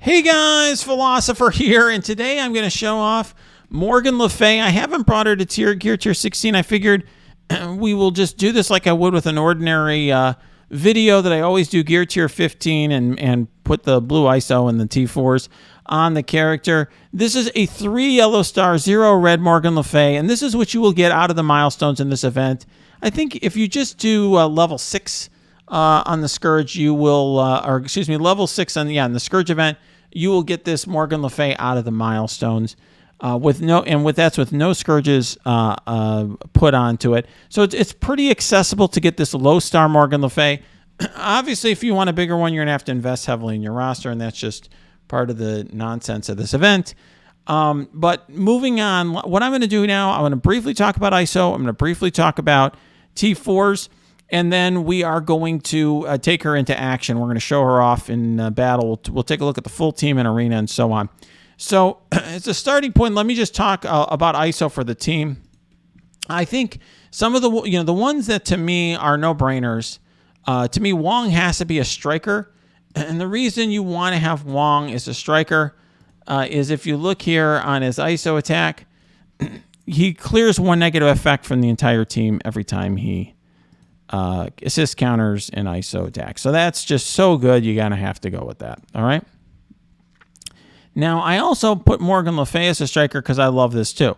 Hey guys, Philosopher here, and today I'm going to show off Morgan Le Fay. I haven't brought her to Gear Tier 16. I figured we will just do this like I would with an ordinary video that I always do, Gear Tier 15, and put the blue ISO and the T4s on the character. This is a 3 yellow star, 0 red Morgan Le Fay, and this is what you will get out of the milestones in this event. I think if you just do level 6 on the Scourge, you will, or excuse me, level 6 on the Scourge event, you will get this Morgan Le Fay out of the milestones with no Scourges put onto it. So it's pretty accessible to get this low star Morgan Le Fay. Obviously, if you want a bigger one, you're gonna have to invest heavily in your roster, and that's just part of the nonsense of this event. But moving on, what I'm going to do now, I'm going to briefly talk about ISO. I'm going to briefly talk about T4s. And then we are going to take her into action. We're going to show her off in battle. We'll take a look at the full team and arena and so on. So as a starting point, let me just talk about ISO for the team. I think some of the ones that to me are no-brainers. To me, Wong has to be a striker. And the reason you want to have Wong as a striker is if you look here on his ISO attack, he clears 1 negative effect from the entire team every time he assist counters and ISO attack. So that's just so good. You're going to have to go with that. All right. Now, I also put Morgan Le Fay as a striker because I love this too.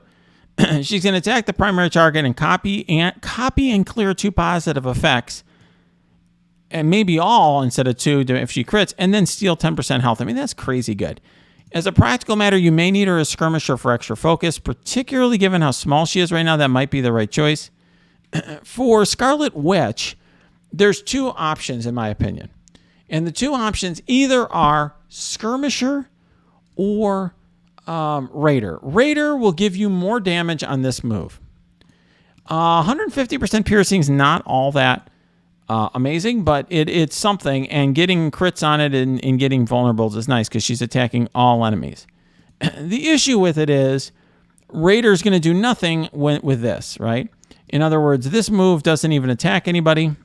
She's going to attack the primary target and copy and clear 2 positive effects, and maybe all instead of 2 if she crits, and then steal 10% health. I mean, that's crazy good. As a practical matter, you may need her as skirmisher for extra focus, particularly given how small she is right now. That might be the right choice. For Scarlet Witch, there's 2 options in my opinion. And the 2 options either are Skirmisher or Raider. Raider will give you more damage on this move. 150% piercing is not all that amazing, but it's something. And getting crits on it and getting vulnerables is nice because she's attacking all enemies. The issue with it is Raider's going to do nothing with this, right? In other words, this move doesn't even attack anybody.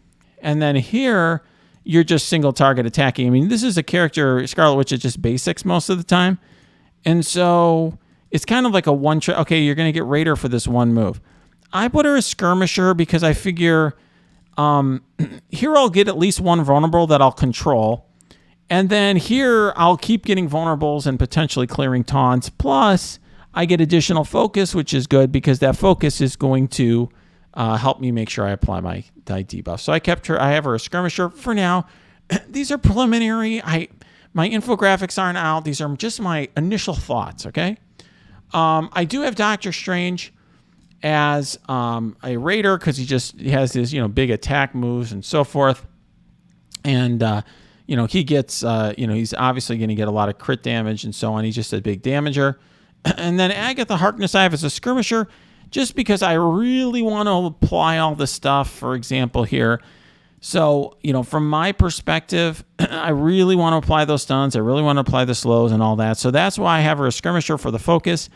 And then here, you're just single target attacking. I mean, this is a character, Scarlet Witch, is just basics most of the time. And so it's kind of like a one trick. Okay, you're going to get Raider for this one move. I put her as Skirmisher because I figure here I'll get at least 1 vulnerable that I'll control. And then here I'll keep getting vulnerables and potentially clearing taunts. Plus, I get additional focus, which is good because that focus is going to help me make sure I apply my debuff. So I have her a Skirmisher for now. These are preliminary. My infographics aren't out. These are just my initial thoughts, okay? I do have Doctor Strange as a Raider because he has his big attack moves and so forth. And he gets he's obviously going to get a lot of crit damage and so on. He's just a big damager. And then Agatha Harkness I have as a Skirmisher, just because I really want to apply all the stuff, for example, here. So, from my perspective, I really want to apply those stuns. I really want to apply the slows and all that. So that's why I have her a Skirmisher for the focus.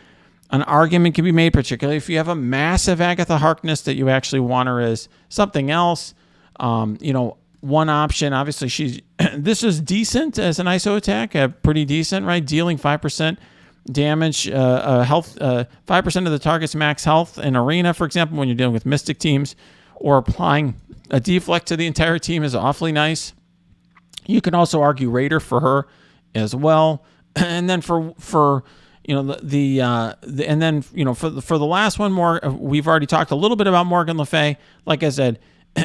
An argument can be made, particularly if you have a massive Agatha Harkness that you actually want her as something else. One option, obviously, this is decent as an ISO attack, pretty decent, right? Dealing 5% damage, health, 5% of the target's max health in arena, for example, when you're dealing with Mystic teams, or applying a deflect to the entire team is awfully nice. You can also argue Raider for her as well, and then for the last one more, we've already talked a little bit about Morgan Le Fay. Like I said,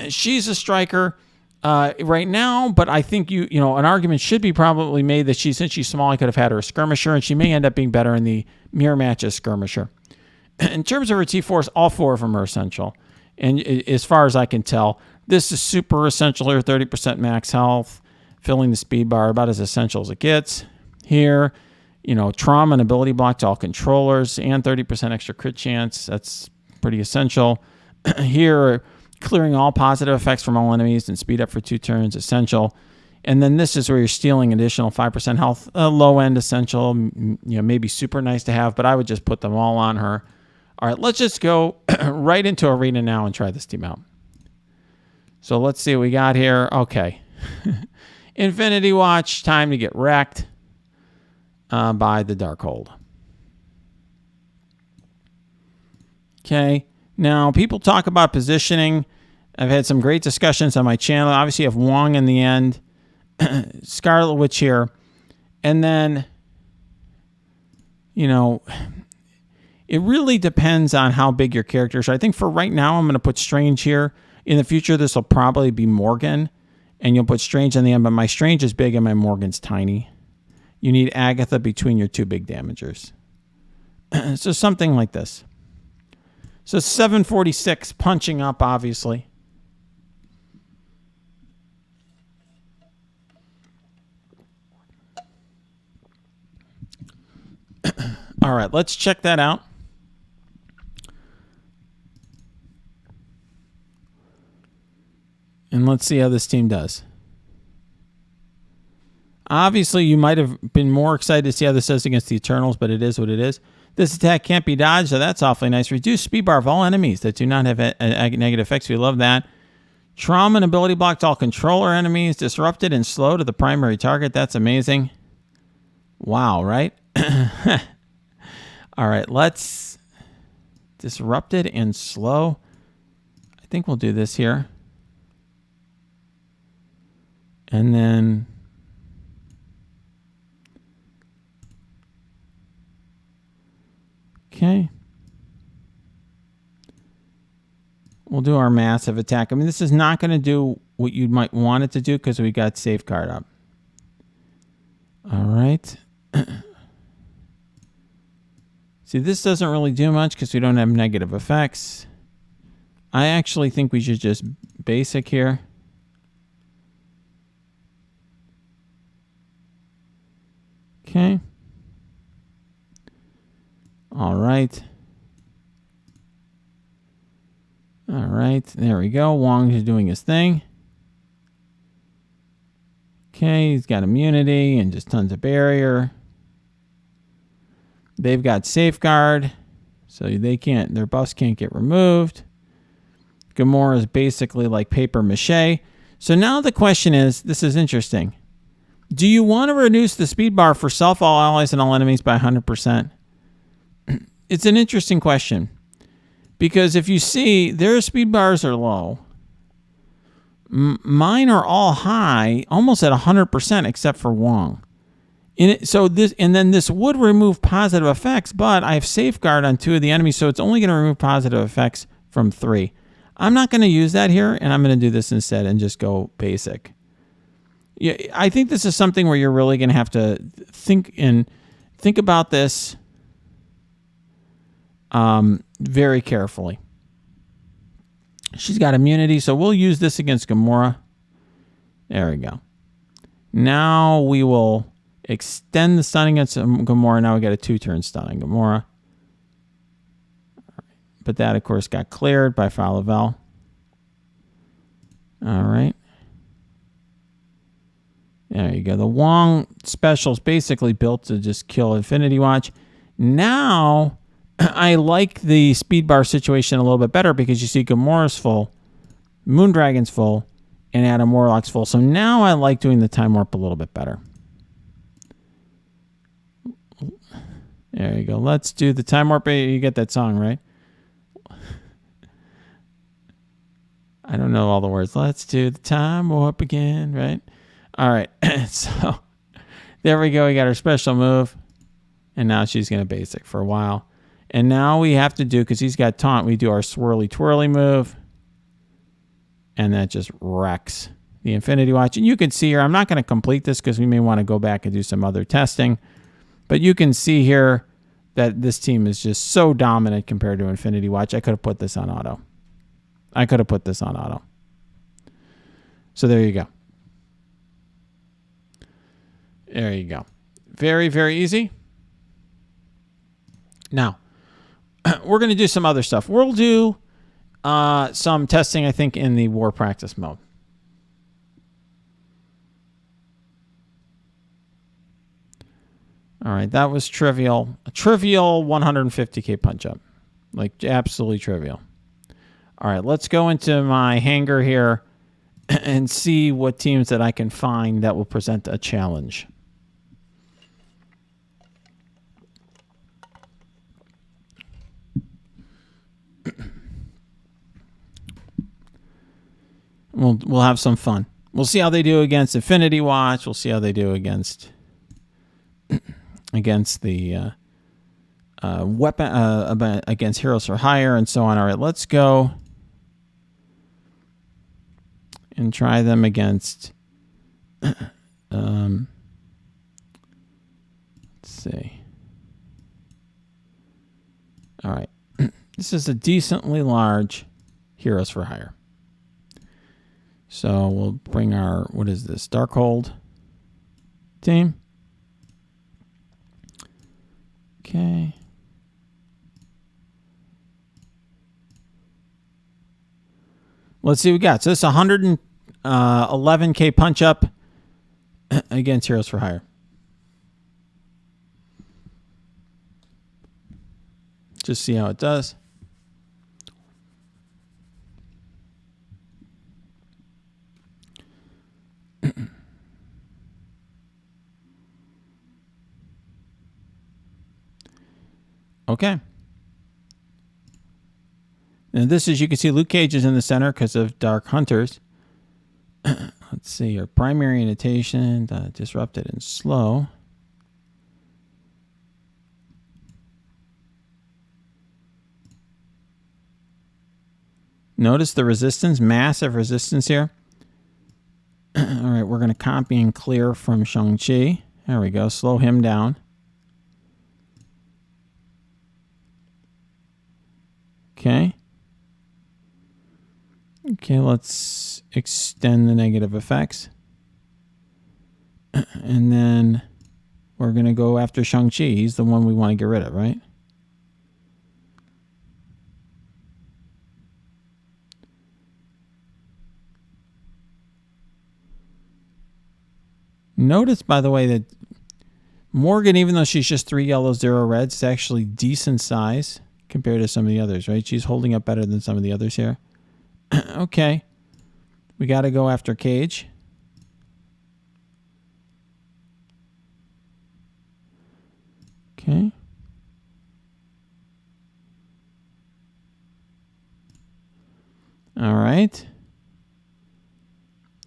she's a striker right now, but I think an argument should be probably made that since she's small, I could have had her a Skirmisher, and she may end up being better in the mirror match as Skirmisher. In terms of her T4s, all 4 of them are essential, and as far as I can tell, this is super essential here. 30% max health, filling the speed bar, about as essential as it gets. Here, trauma and ability block to all controllers, and 30% extra crit chance. That's pretty essential. Here, clearing all positive effects from all enemies and speed up for 2 turns, essential. And then this is where you're stealing additional 5% health, low end, essential, maybe super nice to have, but I would just put them all on her. All right, let's just go right into arena now and try this team out. So let's see what we got here. Okay. Infinity Watch, time to get wrecked. by the Darkhold. Okay. Now, people talk about positioning. I've had some great discussions on my channel. Obviously, you have Wong in the end, Scarlet Witch here. And then, you know, it really depends on how big your characters are. I think for right now, I'm going to put Strange here. In the future, this will probably be Morgan, and you'll put Strange in the end, but my Strange is big and my Morgan's tiny. You need Agatha between your two big damagers. So something like this. So 746 punching up, obviously. All right, let's check that out. And let's see how this team does. Obviously, you might have been more excited to see how this does against the Eternals, but it is what it is. This attack can't be dodged, so that's awfully nice. Reduce speed bar of all enemies that do not have negative effects. We love that. Trauma and ability block to all controller enemies. Disrupted and slow to the primary target. That's amazing. Wow, right? All right, let's... Disrupted and slow. I think we'll do this here. And then... Okay. We'll do our massive attack. I mean, this is not going to do what you might want it to do because we got safeguard up. All right. See, this doesn't really do much because we don't have negative effects. I actually think we should just basic here. Okay. All right. All right. There we go. Wong is doing his thing. Okay. He's got immunity and just tons of barrier. They've got safeguard. So they can't, their buffs can't get removed. Gamora is basically like paper mache. So now the question is, this is interesting. Do you want to reduce the speed bar for self, all allies, and all enemies by 100%? It's an interesting question because if you see their speed bars are low, mine are all high, almost at 100% except for Wong. So this, and then this would remove positive effects, but I have safeguard on 2 of the enemies, so it's only going to remove positive effects from 3. I'm not going to use that here, and I'm going to do this instead and just go basic. Yeah, I think this is something where you're really going to have to think about this. Very carefully. She's got immunity, so we'll use this against Gamora. There we go. Now we will extend the stun against Gamora. Now we got a 2-turn stun on Gamora. But that, of course, got cleared by Falavel. All right. There you go. The Wong special is basically built to just kill Infinity Watch. Now... I like the speed bar situation a little bit better because you see Gamora's full, Moondragon's full, and Adam Warlock's full. So now I like doing the time warp a little bit better. There you go. Let's do the time warp. You get that song, right? I don't know all the words. Let's do the time warp again, right? All right. So there we go. We got our special move. And now she's going to basic for a while. And now we have to do, because he's got taunt, we do our swirly twirly move. And that just wrecks the Infinity Watch. And you can see here, I'm not going to complete this because we may want to go back and do some other testing. But you can see here that this team is just so dominant compared to Infinity Watch. I could have put this on auto. So there you go. There you go. Very, very easy. Now, we're going to do some other stuff. We'll do some testing, I think, in the war practice mode. All right, that was trivial. A trivial 150k punch up. Like, absolutely trivial. All right, let's go into my hangar here and see what teams that I can find that will present a challenge. We'll have some fun. We'll see how they do against Infinity Watch. We'll see how they do against the weapon against Heroes for Hire and so on. All right, let's go and try them against. Let's see. All right, this is a decently large Heroes for Hire. So we'll bring our, what is this, Darkhold team. Okay. Let's see what we got. So this is 111K punch up against Heroes for Hire. Just see how it does. Okay. And this is, you can see Luke Cage is in the center because of Dark Hunters. Let's see, your primary annotation, disrupted and slow. Notice the resistance, massive resistance here. All right, we're going to copy and clear from Shang-Chi. There we go, slow him down. Okay. Okay, let's extend the negative effects. And then we're going to go after Shang-Chi. He's the one we want to get rid of, right? Notice, by the way, that Morgan, even though she's just 3 yellows, 0 reds, is actually decent size compared to some of the others, right? She's holding up better than some of the others here. Okay. We got to go after Cage. Okay. All right.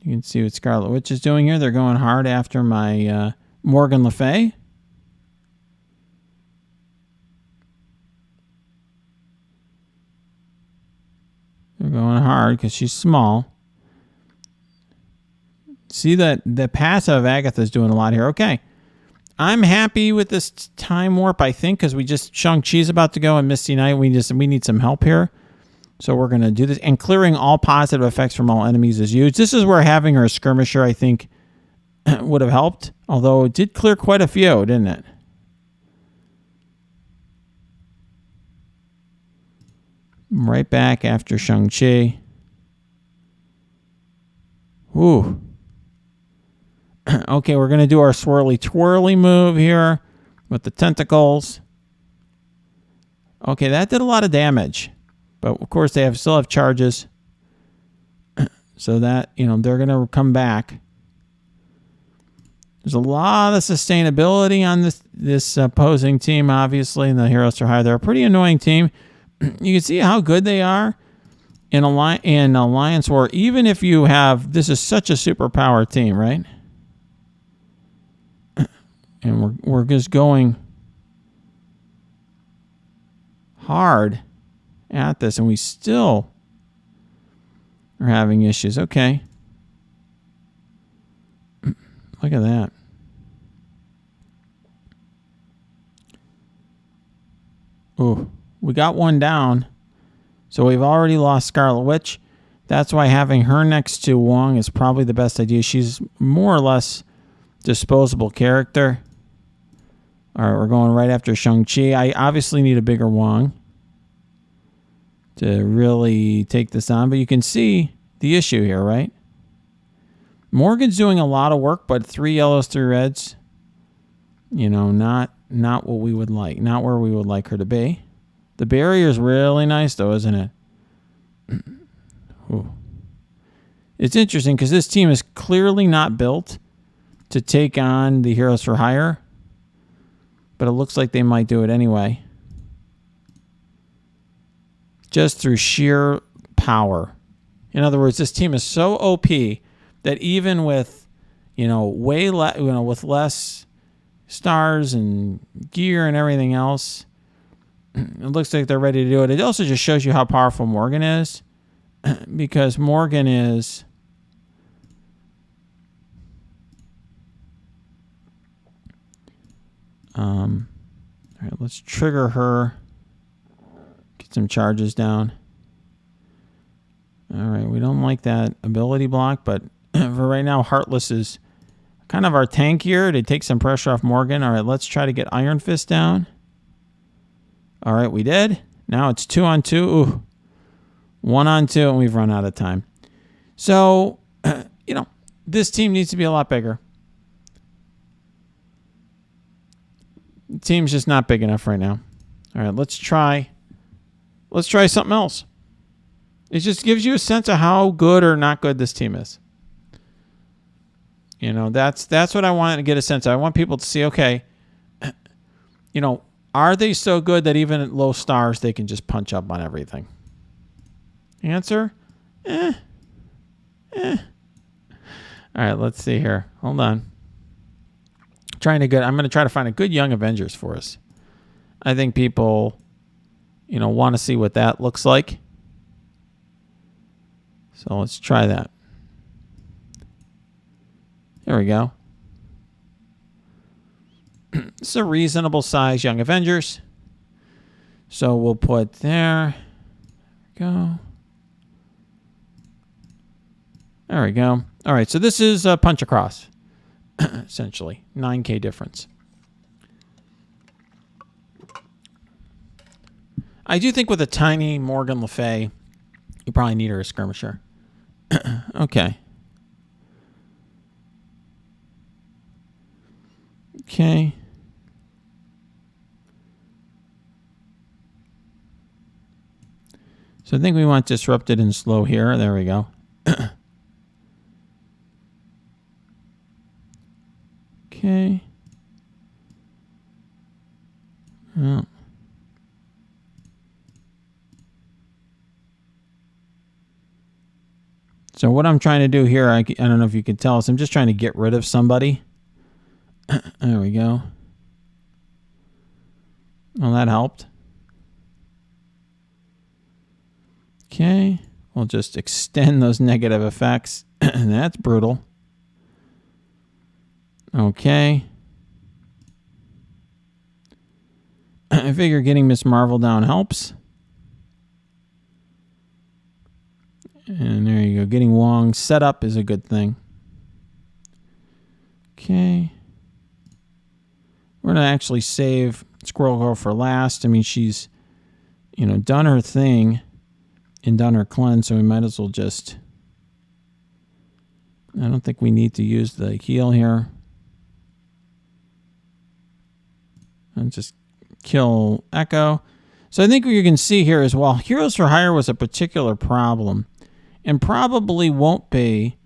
You can see what Scarlet Witch is doing here. They're going hard after my Morgan Le Fay. They're going hard because she's small. See that the passive Agatha's doing a lot here. Okay. I'm happy with this time warp, I think, because we just, Shang-Chi's about to go and Misty Knight. We need some help here. So we're going to do this. And clearing all positive effects from all enemies is huge. This is where having her skirmisher, I think, would have helped. Although it did clear quite a few, didn't it? Right back after Shang-Chi. Ooh. Okay, we're going to do our swirly twirly move here with the tentacles. Okay, that did a lot of damage. But, of course, they still have charges. So that, they're going to come back. There's a lot of sustainability on this opposing team, obviously, and the Heroes for Hire. They're a pretty annoying team. You can see how good they are in Alliance War. Even if you have, this is such a superpower team, right? And we're just going hard at this, and we still are having issues. Okay. Look at that. Ooh, we got one down. So we've already lost Scarlet Witch. That's why having her next to Wong is probably the best idea. She's more or less disposable character. All right, we're going right after Shang-Chi. I obviously need a bigger Wong to really take this on. But you can see the issue here, right? Morgan's doing a lot of work, but 3 yellows, 3 reds. Not what we would like. Not where we would like her to be. The barrier is really nice, though, isn't it? Ooh. It's interesting because this team is clearly not built to take on the Heroes for Hire, but it looks like they might do it anyway. just through sheer power. In other words, this team is so OP that even with, with less stars and gear and everything else, it looks like they're ready to do it. It also just shows you how powerful Morgan is, because Morgan is all right, let's trigger her. Get some charges down. All right, we don't like that ability block, but for right now, Heartless is kind of our tank here to take some pressure off Morgan. All right, let's try to get Iron Fist down. All right, we did. Now it's 2-on-2. Ooh, 1-on-2, and we've run out of time. So, this team needs to be a lot bigger. The team's just not big enough right now. All right, let's try something else. It just gives you a sense of how good or not good this team is. That's what I want to get a sense of. I want people to see, okay, are they so good that even at low stars they can just punch up on everything? Answer? All right, let's see here. Hold on. I'm going to try to find a good Young Avengers for us. I think people, want to see what that looks like. So let's try that. There we go. It's a reasonable size Young Avengers. So we'll put there. Go. There we go. All right, so this is a punch across, essentially. 9K difference. I do think with a tiny Morgan Le Fay, you probably need her as skirmisher. Okay. Okay. So I think we want disrupted and slow here. There we go. Okay. Oh. So what I'm trying to do here, I don't know if you can tell us, I'm just trying to get rid of somebody. There we go. Well, that helped. Okay. We'll just extend those negative effects. That's brutal. Okay. I figure getting Miss Marvel down helps. And there you go. Getting Wong set up is a good thing. Okay. We're going to actually save Squirrel Girl for last. I mean, she's, done her thing and done her cleanse, so we might as well just... I don't think we need to use the heal here. And just kill Echo. So I think what you can see here is, while Heroes for Hire was a particular problem, and probably won't be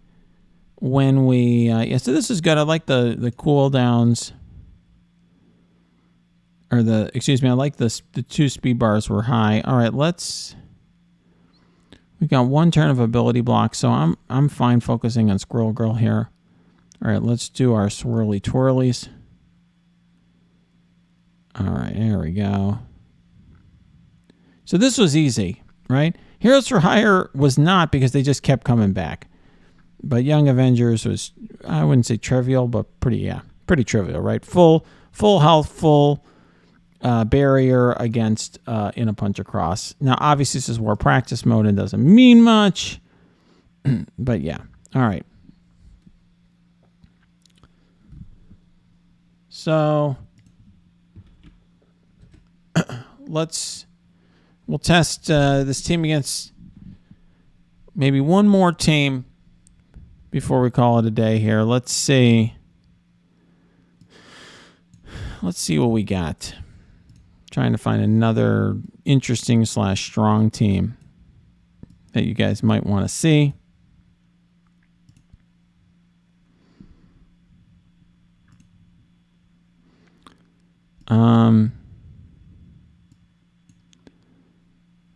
when we... so this is good. I like the cooldowns. Or I like the 2 speed bars were high. All right, we got 1 turn of ability block, so I'm fine focusing on Squirrel Girl here. All right, let's do our swirly twirlies. All right, there we go. So this was easy, right? Heroes for Hire was not, because they just kept coming back. But Young Avengers was, I wouldn't say trivial, but pretty trivial, right? Full health, full barrier against in a punch across. Now, obviously, this is war practice mode and doesn't mean much. But yeah, all right. So we'll test this team against maybe one more team before we call it a day here. Let's see what we got. Trying to find another interesting / strong team that you guys might want to see.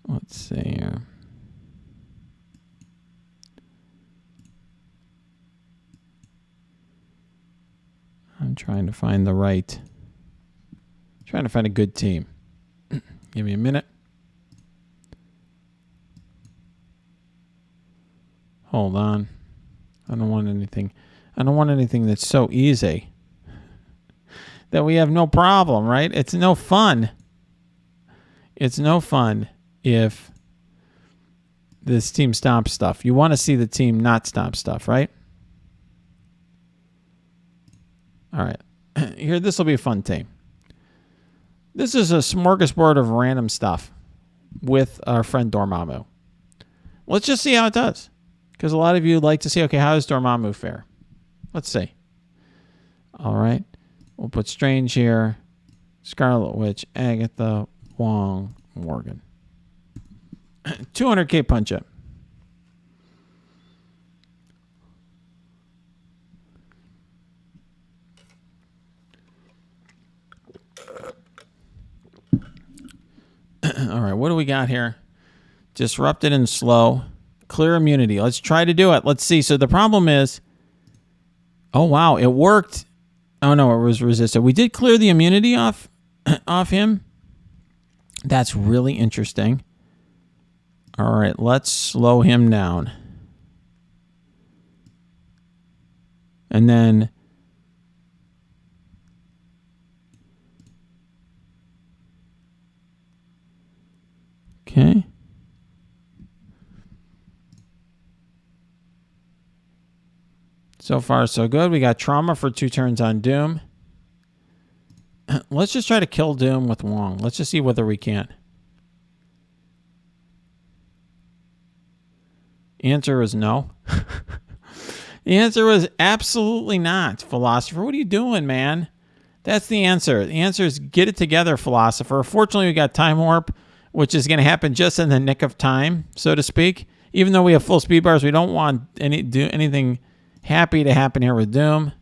Let's see. I'm trying to find the right... Trying to find a good team. Give me a minute. Hold on. I don't want anything that's so easy that we have no problem, right? It's no fun. It's no fun if this team stops stuff. You want to see the team not stop stuff, right? All right. Here, this will be a fun team. This is a smorgasbord of random stuff with our friend Dormammu. Let's just see how it does. Because a lot of you like to see, okay, how does Dormammu fare? Let's see. All right. We'll put Strange here. Scarlet Witch, Agatha, Wong, Morgan. 200k punch up. All right, what do we got here? Disrupted and slow. Clear immunity. Let's try to do it. Let's see. So the problem is... Oh, wow. It worked. Oh, no. It was resisted. We did clear the immunity off him. That's really interesting. All right. Let's slow him down. And then... Okay. So far, so good. We got trauma for 2 turns on Doom. Let's just try to kill Doom with Wong. Let's just see whether we can. Answer is no. The answer was absolutely not, Philosopher. What are you doing, man? That's the answer. The answer is get it together, Philosopher. Fortunately, we got Time Warp, which is going to happen just in the nick of time, so to speak. Even though we have full speed bars, we don't want anything happy to happen here with Doom.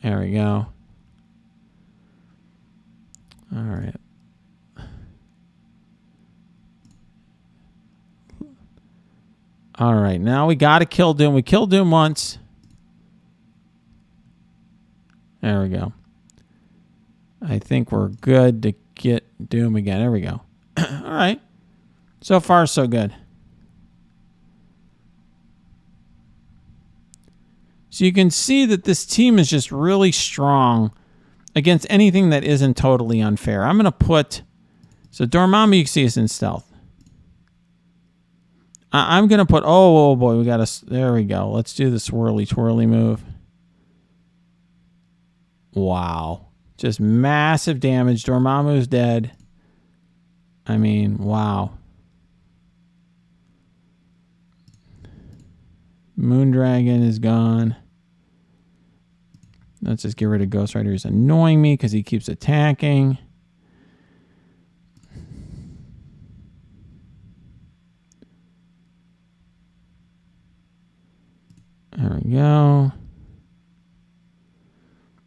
There we go. All right. All right, now we got to kill Doom. We killed Doom once. There we go. I think we're good to get Doom again. There we go. All right. So far, so good. So you can see that this team is just really strong against anything that isn't totally unfair. I'm going to put... So Dormammu, you can see, is in stealth. I'm going to put... Oh, boy. We got to... There we go. Let's do the swirly twirly move. Wow. Just massive damage. Dormammu's dead. I mean, wow. Moondragon is gone. Let's just get rid of Ghost Rider. He's annoying me because he keeps attacking. There we go.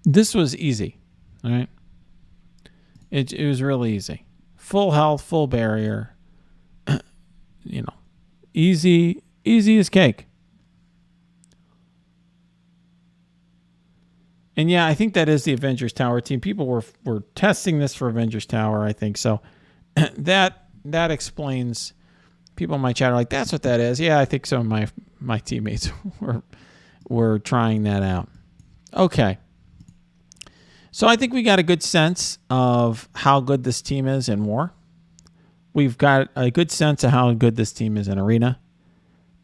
This was easy. All right. It was really easy. Full health, full barrier. You know, easy as cake. And yeah, I think that is the Avengers Tower team. People were testing this for Avengers Tower, I think. So that explains. People in my chat are like, that's what that is. Yeah, I think so. My teammates were trying that out. Okay. So I think we got a good sense of how good this team is in War. We've got a good sense of how good this team is in Arena.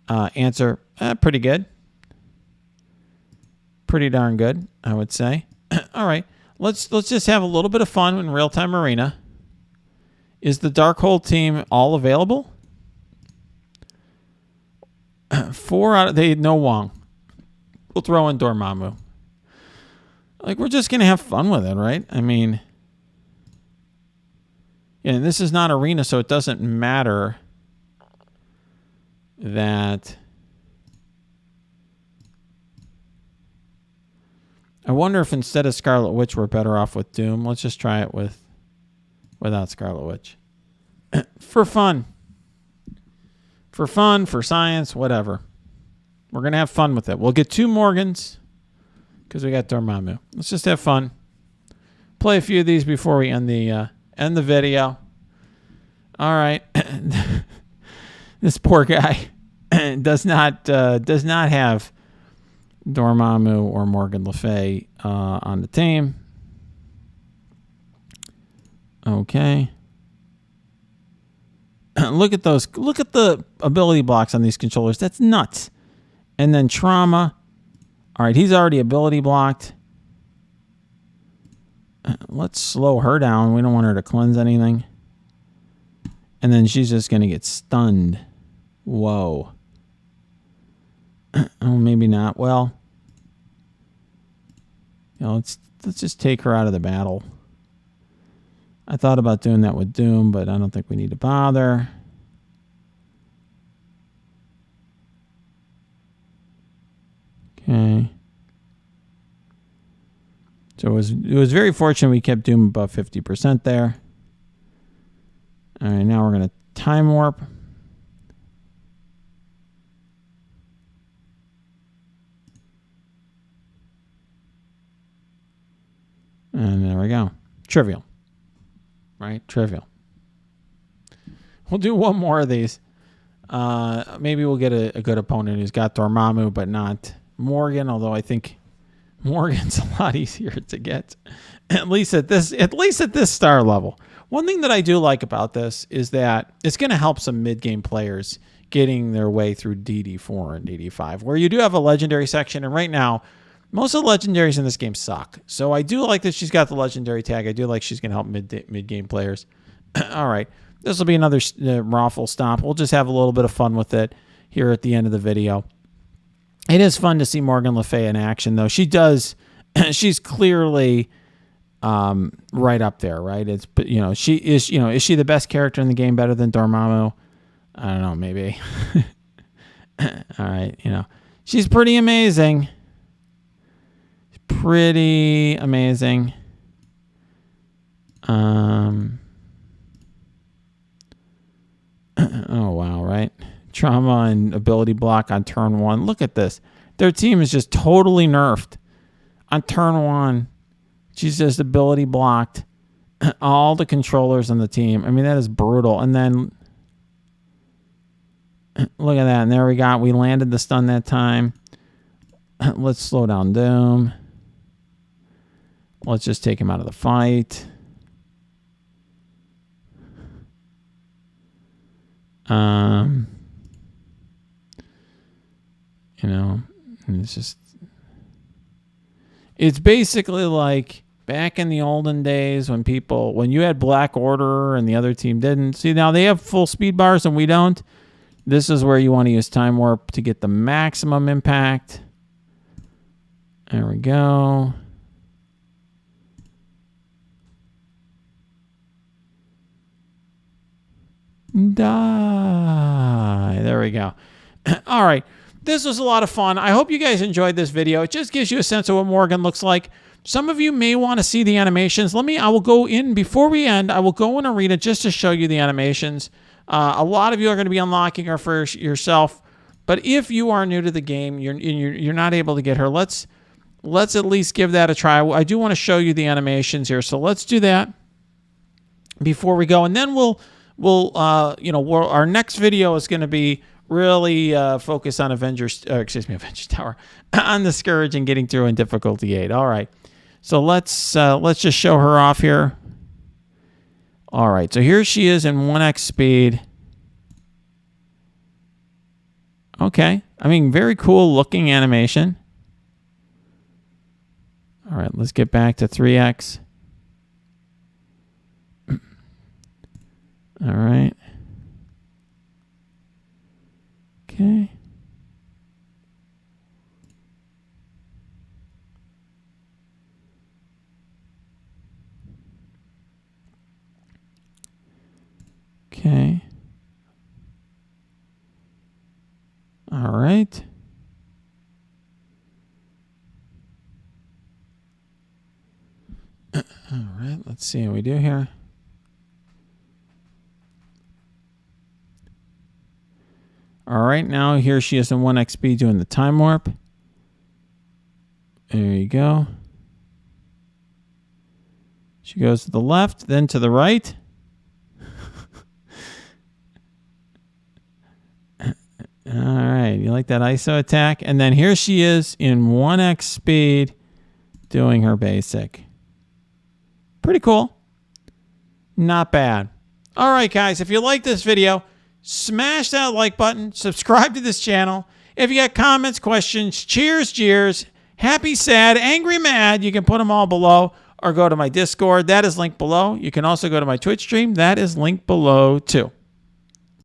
Answer, pretty good. Pretty darn good, I would say. All right, let's just have a little bit of fun in real-time Arena. Is the Darkhold team all available? 4 out of... They no Wong. We'll throw in Dormammu. Like, we're just going to have fun with it, right? I mean... And this is not Arena, so it doesn't matter that... I wonder if instead of Scarlet Witch, we're better off with Doom. Let's just try it without Scarlet Witch. For fun. For fun, for science, whatever. We're going to have fun with it. We'll get 2 Morgans. because we got Dormammu. Let's just have fun. Play a few of these before we end the video. All right. This poor guy does not have Dormammu or Morgan Le Fay on the team. Okay. Look at those. Look at the ability blocks on these controllers. That's nuts. And then trauma. All right, he's already ability blocked. Let's slow her down. We don't want her to cleanse anything. And then she's just going to get stunned. Whoa. Oh, maybe not. Well, you know, let's just take her out of the battle. I thought about doing that with Doom, but I don't think we need to bother. Okay. So it was very fortunate we kept Doom above 50% there. All right, now we're going to time warp. And there we go. Trivial. Right? Trivial. We'll do one more of these. Maybe we'll get a good opponent who's got Dormammu, but not Morgan, although I think Morgan's a lot easier to get. At least at this star level. One thing that I do like about this is that it's going to help some mid-game players getting their way through DD4 and DD5, where you do have a legendary section, and right now, most of the legendaries in this game suck. So I do like that she's got the legendary tag. I do like she's going to help mid-game players. All right. This will be another raffle stop. We'll just have a little bit of fun with it here at the end of the video. It is fun to see Morgan Le Fay in action, though. She's clearly right up there, right? It's, you know, is she the best character in the game, better than Dormammu? I don't know, maybe. All right, you know, she's pretty amazing. Pretty amazing. Oh, wow, right? Trauma and ability block on turn 1. Look at this. Their team is just totally nerfed. On turn 1, she's just ability blocked. All the controllers on the team. I mean, that is brutal. And then, look at that. And there we landed the stun that time. Let's slow down Doom. Let's just take him out of the fight. You know, it's basically like back in the olden days when you had Black Order and the other team didn't. See, now they have full speed bars and we don't. This is where you want to use Time Warp to get the maximum impact. There we go. Die. There we go. All right. This was a lot of fun. I hope you guys enjoyed this video. It just gives you a sense of what Morgan looks like. Some of you may want to see the animations. I will go in, before we end, I will go in Arena just to show you the animations. A lot of you are going to be unlocking her for yourself. But if you are new to the game, you're not able to get her, let's at least give that a try. I do want to show you the animations here. So let's do that before we go. And then our next video is going to be really focus on Avengers Tower, on the Scourge and getting through in difficulty 8. All right, so let's just show her off here. All right, so here she is in 1x speed. Okay, I mean, very cool looking animation. All right, let's get back to 3x. All right. Okay. Okay. All right. All right, let's see how we do here. All right, now here she is in 1xp doing the time warp. There you go. She goes to the left, then to the right. All right, you like that ISO attack? And then here she is in 1x speed doing her basic. Pretty cool. Not bad. All right, guys, if you like this video, smash that like button, subscribe to this channel. If you got comments, questions, cheers, jeers, happy, sad, angry, mad, you can put them all below or go to my Discord. That is linked below. You can also go to my Twitch stream. That is linked below too.